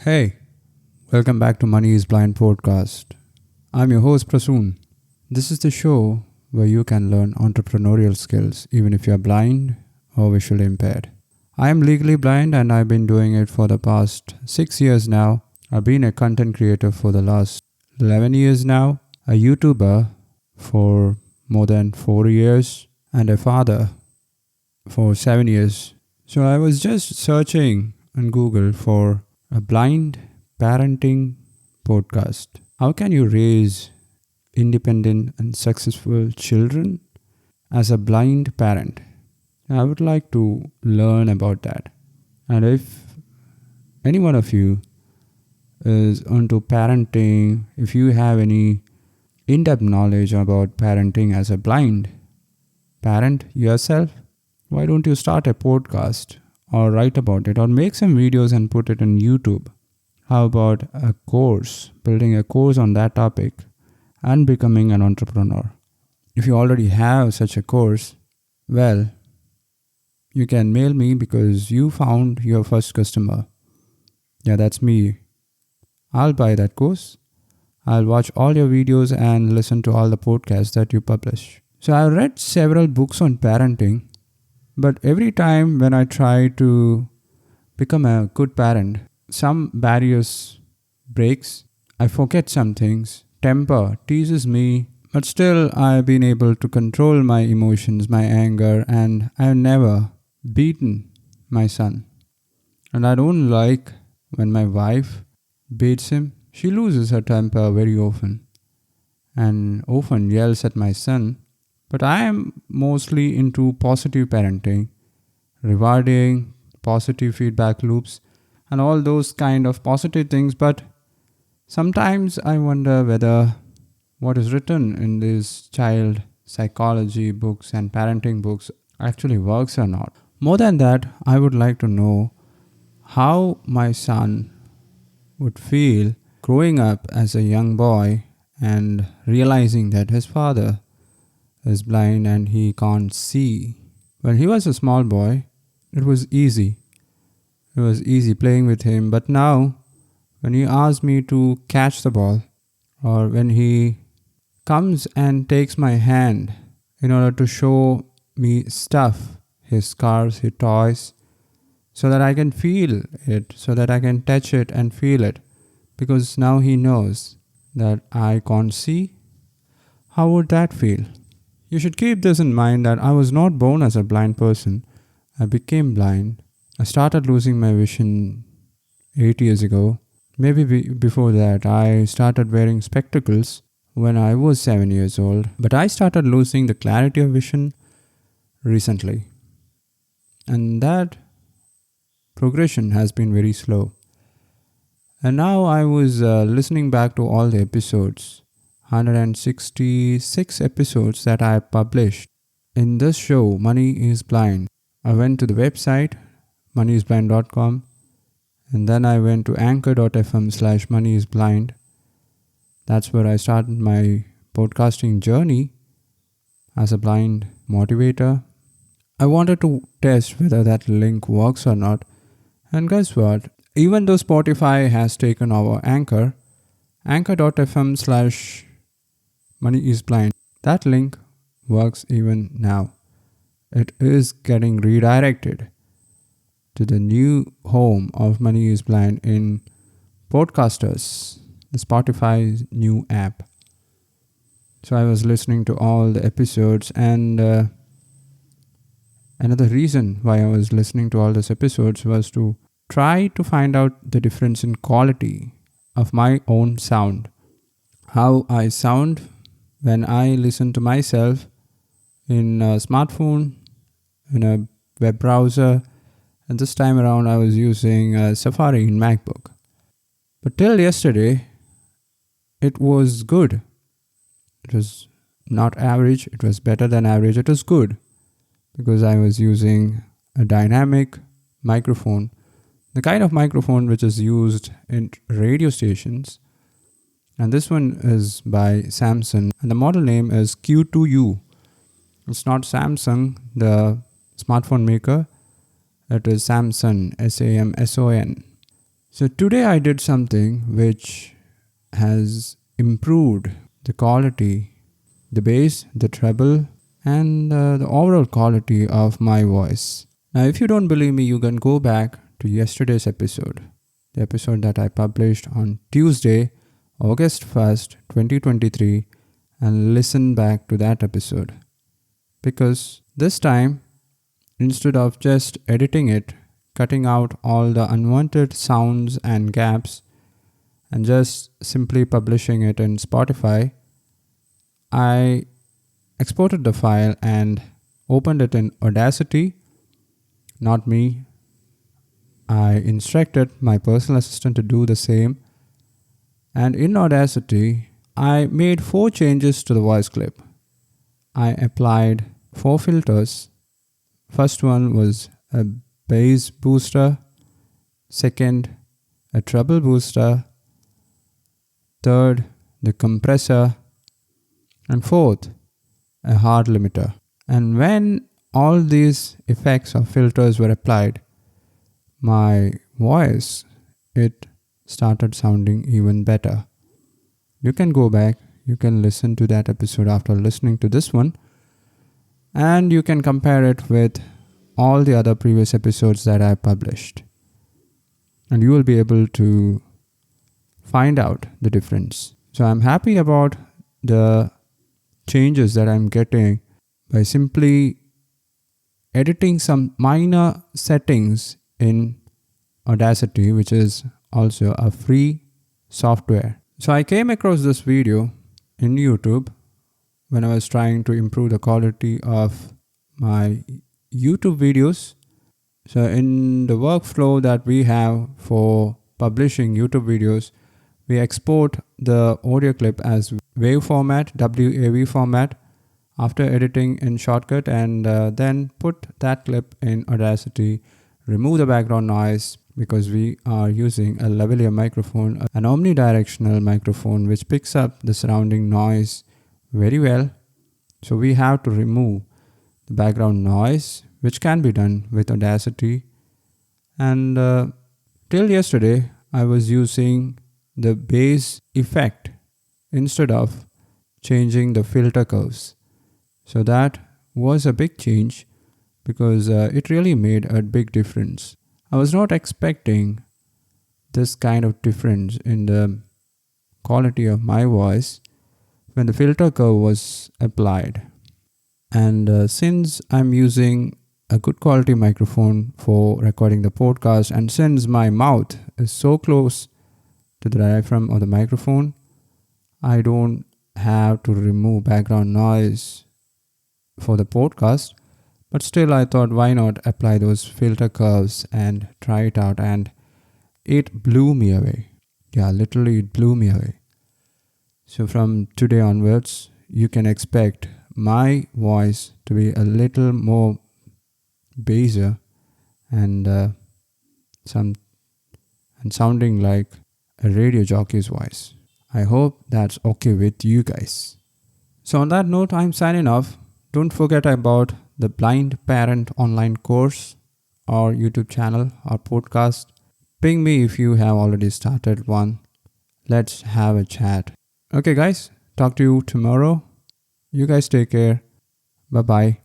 Hey, welcome back to Money is Blind podcast. I'm your host Prasoon. This is the show where you can learn entrepreneurial skills even if you're blind or visually impaired. I am legally blind and I've been doing it for the past 6 years now. I've been a content creator for the last 11 years now, a YouTuber for more than 4 years, and a father for 7 years. So I was just searching on Google for a blind parenting podcast. How can you raise independent and successful children as a blind parent? I would like to learn about that. And if any one of you is into parenting, if you have any in-depth knowledge about parenting as a blind parent yourself, why don't you start a podcast or write about it or make some videos and put it on YouTube? How about a course, building a course on that topic and becoming an entrepreneur? If you already have such a course, well, you can mail me because you found your first customer. Yeah, that's me. I'll buy that course. I'll watch all your videos and listen to all the podcasts that you publish. So I've read several books on parenting, but every time when I try to become a good parent, some barriers breaks. I forget some things. Temper teases me, but still I've been able to control my emotions, my anger, and I've never beaten my son. And I don't like when my wife beats him. She loses her temper very often and often yells at my son. But I am mostly into positive parenting, rewarding, positive feedback loops, and all those kind of positive things. But sometimes I wonder whether what is written in these child psychology books and parenting books actually works or not. More than that, I would like to know how my son would feel growing up as a young boy and realizing that his father is blind and he can't see. When he was a small boy, it was easy. It was easy playing with him. But now, when he asks me to catch the ball, or when he comes and takes my hand in order to show me stuff, his cars, his toys, so that I can feel it, so that I can touch it and feel it, because now he knows that I can't see, how would that feel? You should keep this in mind that I was not born as a blind person. I became blind. I started losing my vision 8 years ago. Maybe before that, I started wearing spectacles when I was 7 years old. But I started losing the clarity of vision recently. And that progression has been very slow. And now I was listening back to all the episodes. 166 episodes that I published in this show, Money is Blind. I went to the website, moneyisblind.com, and then I went to anchor.fm/moneyisblind. That's where I started my podcasting journey as a blind motivator. I wanted to test whether that link works or not. And guess what? Even though Spotify has taken over anchor.fm/moneyisblind, that link works even now. It is getting redirected to the new home of Money is Blind in Podcasters, the Spotify's new app. So I was listening to all the episodes, and another reason why I was listening to all these episodes was to try to find out the difference in quality of my own sound. How I sound when I listen to myself in a smartphone, in a web browser, and this time around I was using Safari in MacBook. But till yesterday, it was good. It was not average, it was better than average, it was good. Because I was using a dynamic microphone, the kind of microphone which is used in radio stations. And this one is by Samsung, and the model name is Q2U. It's not Samsung, the smartphone maker. It is Samsung, SAMSON. So today I did something which has improved the quality, the bass, the treble, and the overall quality of my voice. Now, if you don't believe me, you can go back to yesterday's episode, the episode that I published on Tuesday, August 1st, 2023, and listen back to that episode. Because this time, instead of just editing it, cutting out all the unwanted sounds and gaps, and just simply publishing it in Spotify, I exported the file and opened it in Audacity. Not me. I instructed my personal assistant to do the same. And in Audacity, I made 4 changes to the voice clip. I applied 4 filters. First one was a bass booster. Second, a treble booster. Third, the compressor. And fourth, a hard limiter. And when all these effects or filters were applied, my voice, it started sounding even better. You can go back, you can listen to that episode after listening to this one, and you can compare it with all the other previous episodes that I published. And you will be able to find out the difference. So I'm happy about the changes that I'm getting by simply editing some minor settings in Audacity, which is also a free software. So I came across this video in YouTube when I was trying to improve the quality of my YouTube videos. So in the workflow that we have for publishing YouTube videos, we export the audio clip as WAV format, WAV format, after editing in Shortcut, and then put that clip in Audacity, remove the background noise because we are using a lavalier microphone, an omnidirectional microphone which picks up the surrounding noise very well. So we have to remove the background noise, which can be done with Audacity. And till yesterday, I was using the bass effect instead of changing the filter curves. So that was a big change because it really made a big difference. I was not expecting this kind of difference in the quality of my voice when the filter curve was applied. And since I'm using a good quality microphone for recording the podcast, and since my mouth is so close to the diaphragm of the microphone, I don't have to remove background noise for the podcast. But still, I thought, why not apply those filter curves and try it out, and it blew me away. Yeah, literally it blew me away. So from today onwards, you can expect my voice to be a little more bassier and sounding like a radio jockey's voice. I hope that's okay with you guys. So on that note, I'm signing off. Don't forget about the Blind Parent online course or YouTube channel or podcast. Ping me if you have already started one. Let's have a chat. Okay guys, talk to you tomorrow. You guys take care. Bye-bye.